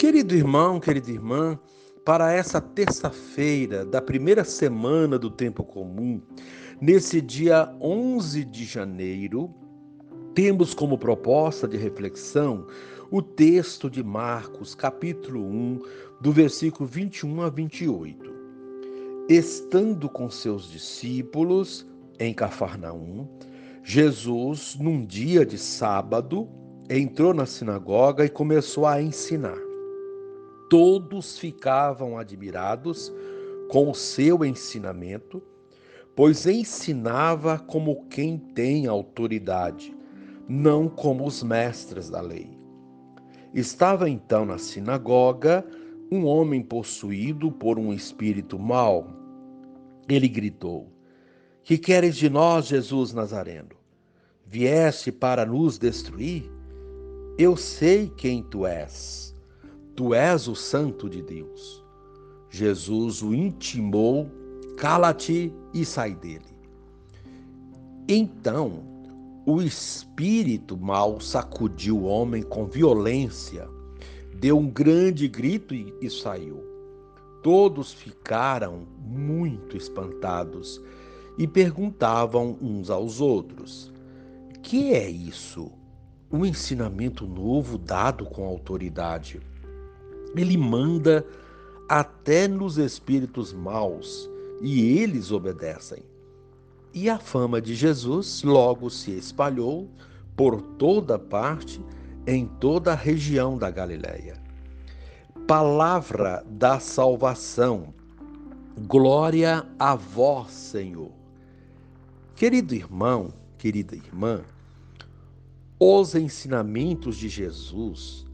Querido irmão, querida irmã, para essa terça-feira da primeira semana do tempo comum, nesse dia 11 de janeiro, temos como proposta de reflexão o texto de Marcos, capítulo 1, do versículo 21 a 28. Estando com seus discípulos em Cafarnaum, Jesus, num dia de sábado, entrou na sinagoga e começou a ensinar. Todos ficavam admirados com o seu ensinamento, pois ensinava como quem tem autoridade, não como os mestres da lei. Estava então na sinagoga um homem possuído por um espírito mau. Ele gritou: Que queres de nós, Jesus Nazareno? Vieste para nos destruir? Eu sei quem tu és. Tu és o Santo de Deus. Jesus o intimou: Cala-te e sai dele. Então, o espírito mau sacudiu o homem com violência, deu um grande grito e saiu. Todos ficaram muito espantados e perguntavam uns aos outros: Que é isso? Um ensinamento novo dado com autoridade. Ele manda até nos espíritos maus e eles obedecem. E a fama de Jesus logo se espalhou por toda parte, em toda a região da Galileia. Palavra da salvação. Glória a vós, Senhor. Querido irmão, querida irmã, os ensinamentos de Jesus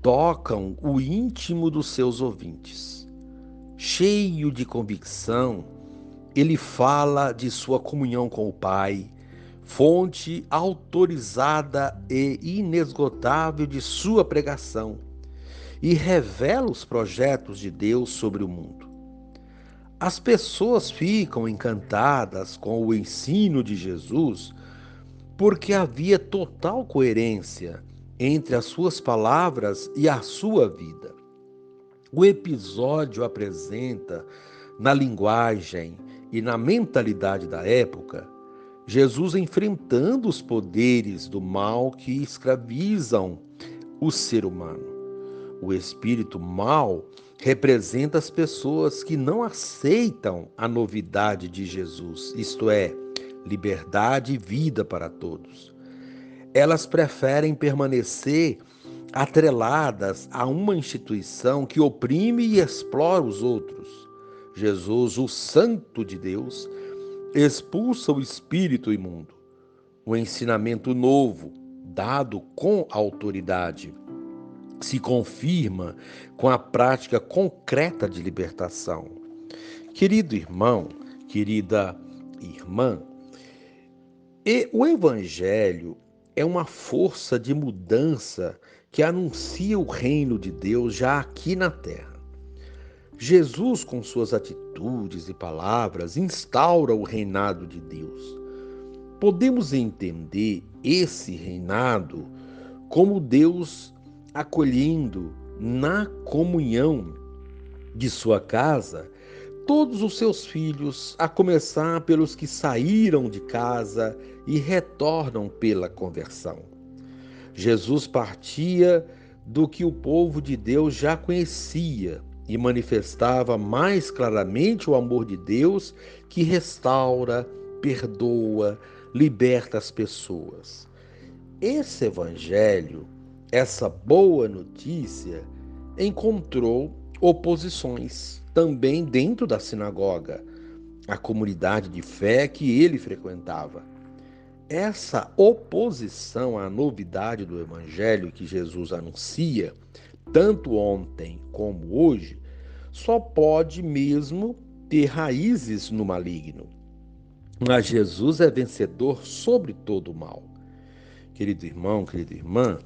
tocam o íntimo dos seus ouvintes. Cheio de convicção, ele fala de sua comunhão com o Pai, fonte autorizada e inesgotável de sua pregação, e revela os projetos de Deus sobre o mundo. As pessoas ficam encantadas com o ensino de Jesus porque havia total coerência entre as suas palavras e a sua vida. O episódio apresenta, na linguagem e na mentalidade da época, Jesus enfrentando os poderes do mal que escravizam o ser humano. O espírito mau representa as pessoas que não aceitam a novidade de Jesus, isto é, liberdade e vida para todos. Elas preferem permanecer atreladas a uma instituição que oprime e explora os outros. Jesus, o Santo de Deus, expulsa o espírito imundo. O ensinamento novo, dado com autoridade, se confirma com a prática concreta de libertação. Querido irmão, querida irmã, o Evangelho é uma força de mudança que anuncia o reino de Deus já aqui na terra. Jesus, com suas atitudes e palavras, instaura o reinado de Deus. Podemos entender esse reinado como Deus acolhendo na comunhão de sua casa todos os seus filhos, a começar pelos que saíram de casa e retornam pela conversão. Jesus partia do que o povo de Deus já conhecia e manifestava mais claramente o amor de Deus que restaura, perdoa, liberta as pessoas. Esse evangelho, essa boa notícia, encontrou oposições também dentro da sinagoga, a comunidade de fé que ele frequentava. Essa oposição à novidade do evangelho que Jesus anuncia, tanto ontem como hoje, só pode mesmo ter raízes no maligno. Mas Jesus é vencedor sobre todo o mal. Querido irmão, querida irmã,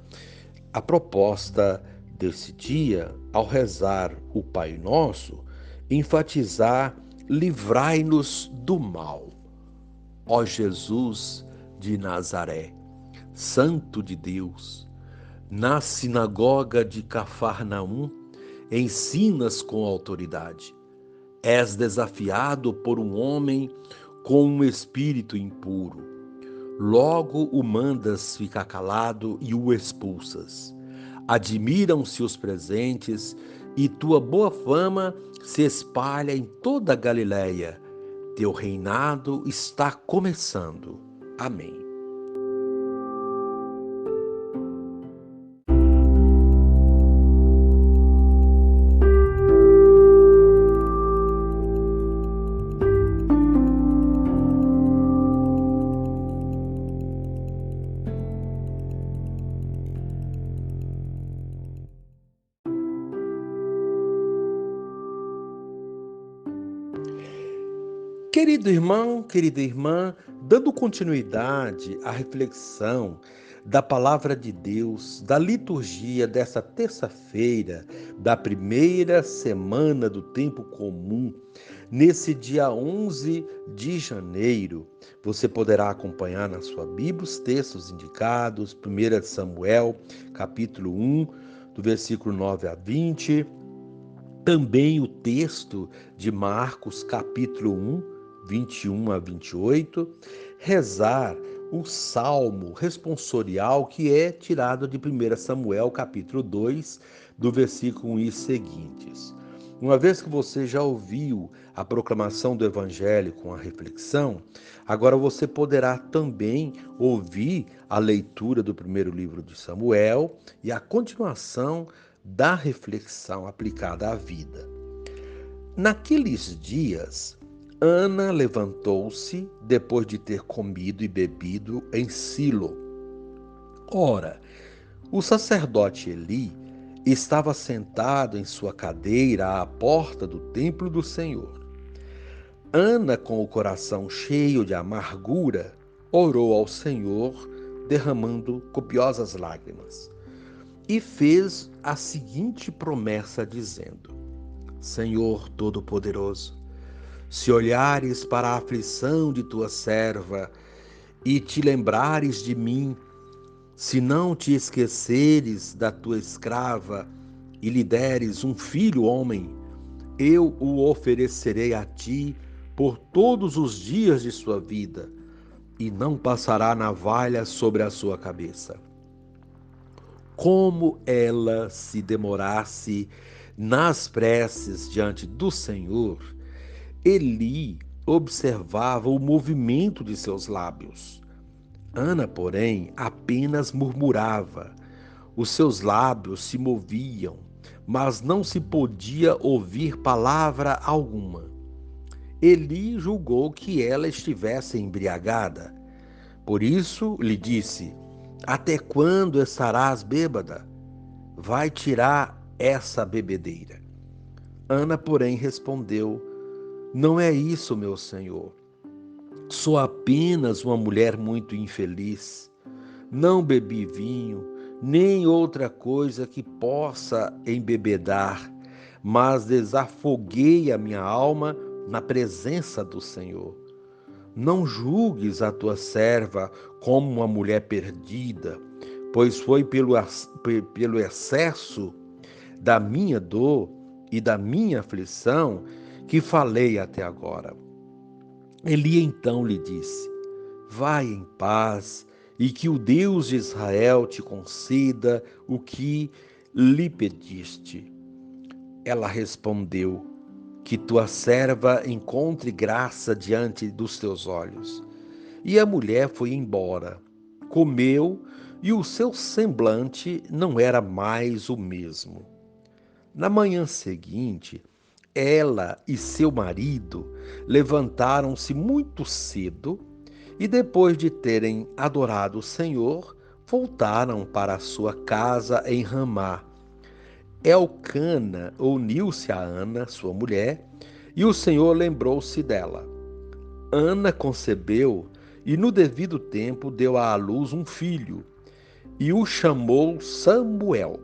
a proposta desse dia, ao rezar o Pai Nosso, enfatizar: livrai-nos do mal. Ó Jesus de Nazaré, Santo de Deus, na sinagoga de Cafarnaum, ensinas com autoridade. És desafiado por um homem com um espírito impuro. Logo o mandas ficar calado e o expulsas. Admiram-se os presentes e tua boa fama se espalha em toda a Galileia. Teu reinado está começando. Amém. Querido irmão, querida irmã, dando continuidade à reflexão da palavra de Deus, da liturgia dessa terça-feira, da primeira semana do tempo comum, nesse dia 11 de janeiro, você poderá acompanhar na sua Bíblia os textos indicados, 1 Samuel, capítulo 1, do versículo 9 a 20, também o texto de Marcos, capítulo 1, 21 a 28, rezar o salmo responsorial que é tirado de 1 Samuel, capítulo 2, do versículo 1 e seguintes. Uma vez que você já ouviu a proclamação do Evangelho com a reflexão, agora você poderá também ouvir a leitura do primeiro livro de Samuel e a continuação da reflexão aplicada à vida. Naqueles dias, Ana levantou-se depois de ter comido e bebido em Silo. Ora, o sacerdote Eli estava sentado em sua cadeira à porta do templo do Senhor. Ana, com o coração cheio de amargura, orou ao Senhor, derramando copiosas lágrimas, e fez a seguinte promessa, dizendo: Senhor Todo-Poderoso, se olhares para a aflição de tua serva e te lembrares de mim, se não te esqueceres da tua escrava e lhe deres um filho homem, eu o oferecerei a ti por todos os dias de sua vida, e não passará navalha sobre a sua cabeça. Como ela se demorasse nas preces diante do Senhor, Eli observava o movimento de seus lábios. Ana, porém, apenas murmurava. Os seus lábios se moviam, mas não se podia ouvir palavra alguma. Eli julgou que ela estivesse embriagada. Por isso lhe disse: Até quando estarás bêbada? Vai tirar essa bebedeira. Ana, porém, respondeu: Não é isso, meu senhor. Sou apenas uma mulher muito infeliz. Não bebi vinho, nem outra coisa que possa embebedar, mas desafoguei a minha alma na presença do Senhor. Não julgues a tua serva como uma mulher perdida, pois foi pelo excesso da minha dor e da minha aflição que falei até agora. Eli então lhe disse: Vai em paz, e que o Deus de Israel te conceda o que lhe pediste. Ela respondeu: Que tua serva encontre graça diante dos teus olhos. E a mulher foi embora, comeu, e o seu semblante não era mais o mesmo. Na manhã seguinte, ela e seu marido levantaram-se muito cedo e, depois de terem adorado o Senhor, voltaram para a sua casa em Ramá. Elcana uniu-se a Ana, sua mulher, e o Senhor lembrou-se dela. Ana concebeu e, no devido tempo, deu à luz um filho e o chamou Samuel,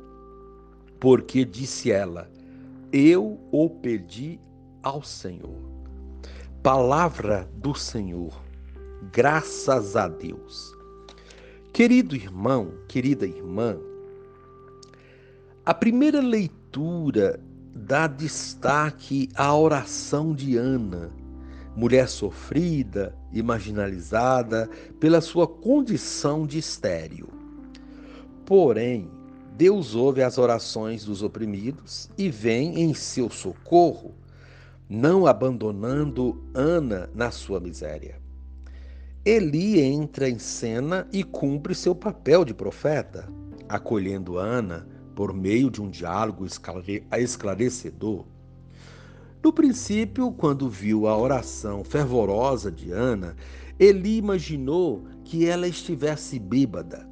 porque disse ela: Eu o pedi ao Senhor. Palavra do Senhor. Graças a Deus. Querido irmão, querida irmã, a primeira leitura dá destaque à oração de Ana, mulher sofrida e marginalizada pela sua condição de estéril. Porém, Deus ouve as orações dos oprimidos e vem em seu socorro, não abandonando Ana na sua miséria. Eli entra em cena e cumpre seu papel de profeta, acolhendo Ana por meio de um diálogo esclarecedor. No princípio, quando viu a oração fervorosa de Ana, Eli imaginou que ela estivesse bêbada.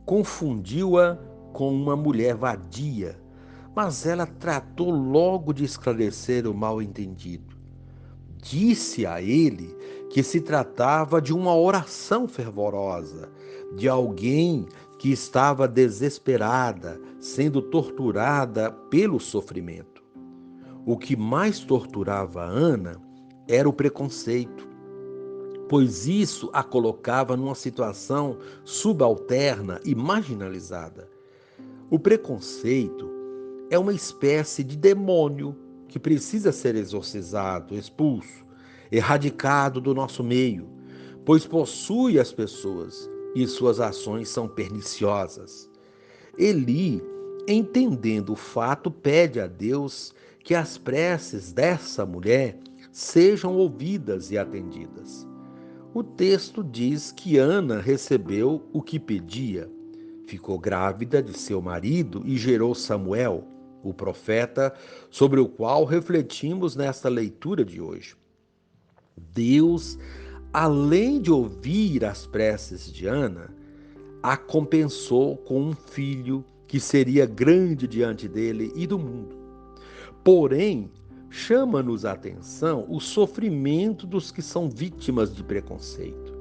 Confundiu-a com uma mulher vadia, mas ela tratou logo de esclarecer o mal-entendido. Disse a ele que se tratava de uma oração fervorosa, de alguém que estava desesperada, sendo torturada pelo sofrimento. O que mais torturava Ana era o preconceito, pois isso a colocava numa situação subalterna e marginalizada. O preconceito é uma espécie de demônio que precisa ser exorcizado, expulso, erradicado do nosso meio, pois possui as pessoas e suas ações são perniciosas. Eli, entendendo o fato, pede a Deus que as preces dessa mulher sejam ouvidas e atendidas. O texto diz que Ana recebeu o que pedia, ficou grávida de seu marido e gerou Samuel, o profeta, sobre o qual refletimos nesta leitura de hoje. Deus, além de ouvir as preces de Ana, a compensou com um filho que seria grande diante dele e do mundo. Porém, chama-nos a atenção o sofrimento dos que são vítimas de preconceito.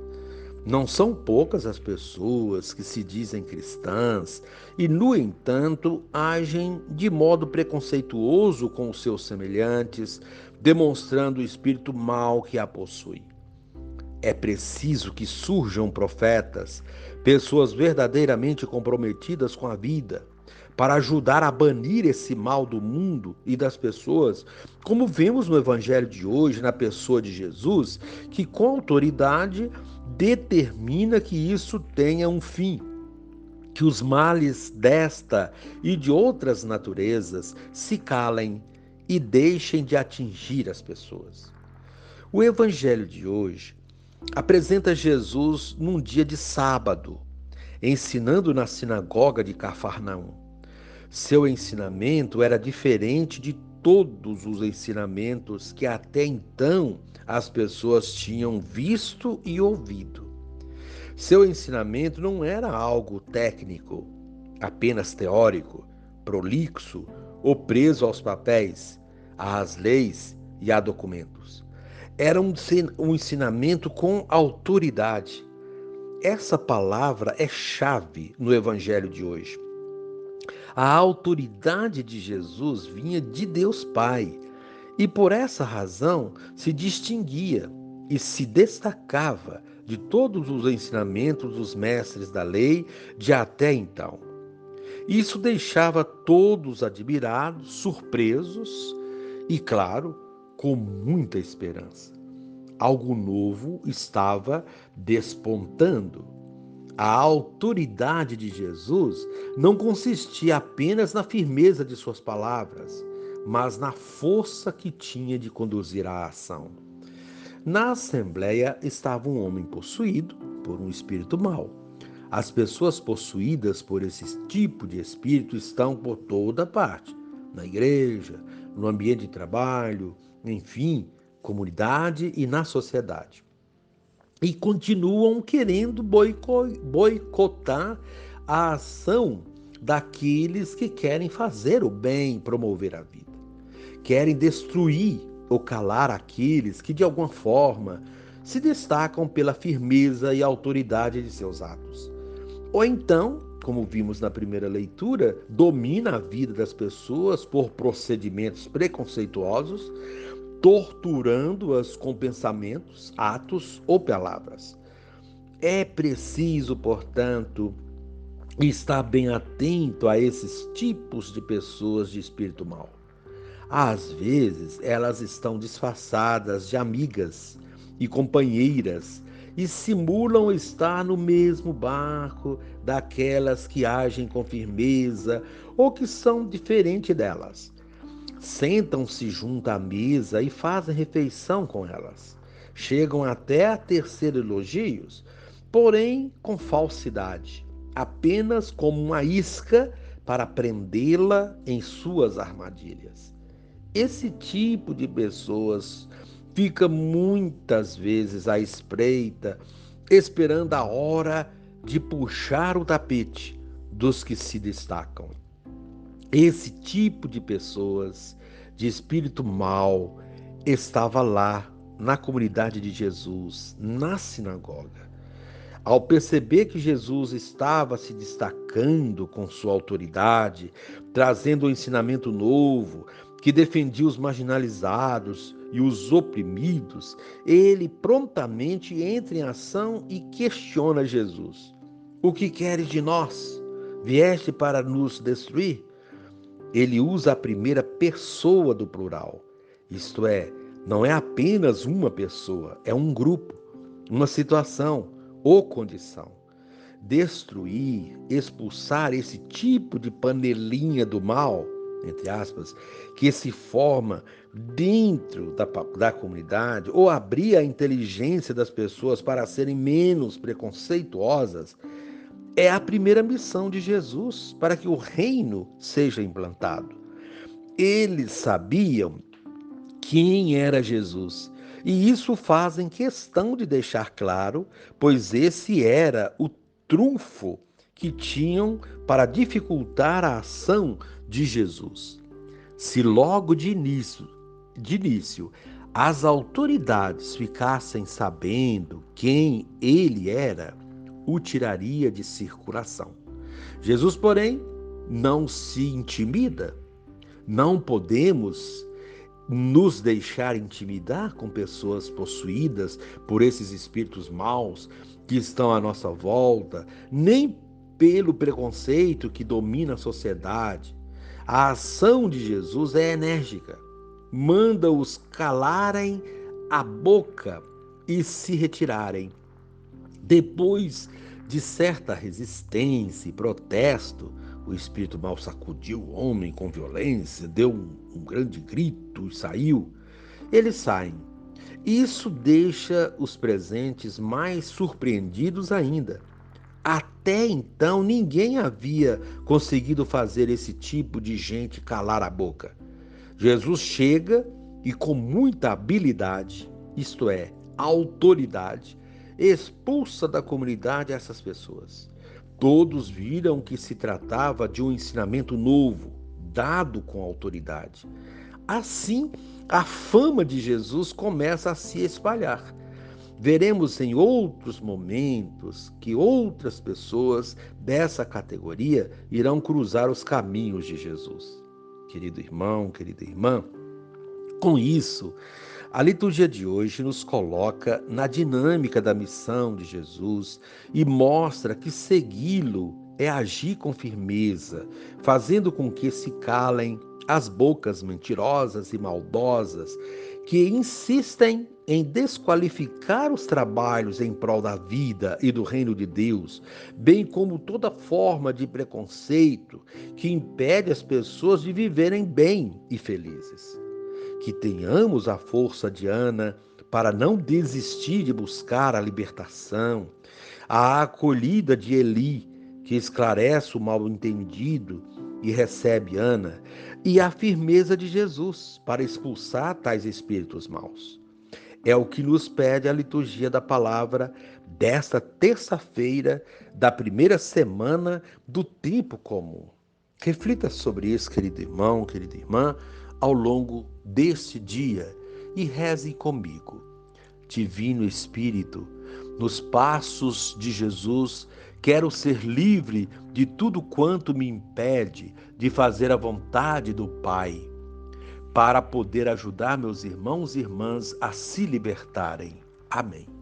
Não são poucas as pessoas que se dizem cristãs e, no entanto, agem de modo preconceituoso com os seus semelhantes, demonstrando o espírito mau que a possui. É preciso que surjam profetas, pessoas verdadeiramente comprometidas com a vida, para ajudar a banir esse mal do mundo e das pessoas, como vemos no Evangelho de hoje, na pessoa de Jesus, que com autoridade determina que isso tenha um fim, que os males desta e de outras naturezas se calem e deixem de atingir as pessoas. O Evangelho de hoje apresenta Jesus num dia de sábado, ensinando na sinagoga de Cafarnaum. Seu ensinamento era diferente de todos os ensinamentos que até então as pessoas tinham visto e ouvido. Seu ensinamento não era algo técnico, apenas teórico, prolixo ou preso aos papéis, às leis e a documentos. Era um ensinamento com autoridade. Essa palavra é chave no Evangelho de hoje. A autoridade de Jesus vinha de Deus Pai e por essa razão se distinguia e se destacava de todos os ensinamentos dos mestres da lei de até então. Isso deixava todos admirados, surpresos e, claro, com muita esperança. Algo novo estava despontando. A autoridade de Jesus não consistia apenas na firmeza de suas palavras, mas na força que tinha de conduzir a ação. Na assembleia estava um homem possuído por um espírito mau. As pessoas possuídas por esse tipo de espírito estão por toda parte, na igreja, no ambiente de trabalho, enfim, comunidade e na sociedade. E continuam querendo boicotar a ação daqueles que querem fazer o bem, promover a vida. Querem destruir ou calar aqueles que, de alguma forma, se destacam pela firmeza e autoridade de seus atos. Ou então, como vimos na primeira leitura, domina a vida das pessoas por procedimentos preconceituosos, torturando-as com pensamentos, atos ou palavras. É preciso, portanto, estar bem atento a esses tipos de pessoas de espírito mau. Às vezes, elas estão disfarçadas de amigas e companheiras e simulam estar no mesmo barco daquelas que agem com firmeza ou que são diferentes delas. Sentam-se junto à mesa e fazem refeição com elas. Chegam até a tecer elogios, porém com falsidade, apenas como uma isca para prendê-la em suas armadilhas. Esse tipo de pessoas fica muitas vezes à espreita, esperando a hora de puxar o tapete dos que se destacam. Esse tipo de pessoas de espírito mau estava lá na comunidade de Jesus, na sinagoga. Ao perceber que Jesus estava se destacando com sua autoridade, trazendo um ensinamento novo, que defendia os marginalizados e os oprimidos, ele prontamente entra em ação e questiona Jesus: O que queres de nós? Vieste para nos destruir? Ele usa a primeira pessoa do plural, isto é, não é apenas uma pessoa, é um grupo, uma situação ou condição. Destruir, expulsar esse tipo de panelinha do mal, entre aspas, que se forma dentro da comunidade, ou abrir a inteligência das pessoas para serem menos preconceituosas, é a primeira missão de Jesus para que o reino seja implantado. Eles sabiam quem era Jesus, e isso fazem questão de deixar claro, pois esse era o trunfo que tinham para dificultar a ação de Jesus. Se logo de início, as autoridades ficassem sabendo quem ele era, o tiraria de circulação. Jesus, porém, não se intimida. Não podemos nos deixar intimidar com pessoas possuídas por esses espíritos maus que estão à nossa volta, nem pelo preconceito que domina a sociedade. A ação de Jesus é enérgica. Manda-os calarem a boca e se retirarem. Depois de certa resistência e protesto, o espírito mal sacudiu o homem com violência, deu um grande grito e saiu. Eles saem. Isso deixa os presentes mais surpreendidos ainda. Até então, ninguém havia conseguido fazer esse tipo de gente calar a boca. Jesus chega e, com muita habilidade, isto é, autoridade, expulsa da comunidade essas pessoas. Todos viram que se tratava de um ensinamento novo, dado com autoridade. Assim, a fama de Jesus começa a se espalhar. Veremos em outros momentos que outras pessoas dessa categoria irão cruzar os caminhos de Jesus. Querido irmão, querida irmã, com isso, a liturgia de hoje nos coloca na dinâmica da missão de Jesus e mostra que segui-lo é agir com firmeza, fazendo com que se calem as bocas mentirosas e maldosas que insistem em desqualificar os trabalhos em prol da vida e do reino de Deus, bem como toda forma de preconceito que impede as pessoas de viverem bem e felizes. Que tenhamos a força de Ana para não desistir de buscar a libertação, a acolhida de Eli, que esclarece o mal-entendido e recebe Ana, e a firmeza de Jesus para expulsar tais espíritos maus. É o que nos pede a liturgia da palavra desta terça-feira da primeira semana do tempo comum. Reflita sobre isso, querido irmão, querida irmã, ao longo deste dia e reze comigo. Divino Espírito, nos passos de Jesus, quero ser livre de tudo quanto me impede de fazer a vontade do Pai, para poder ajudar meus irmãos e irmãs a se libertarem. Amém.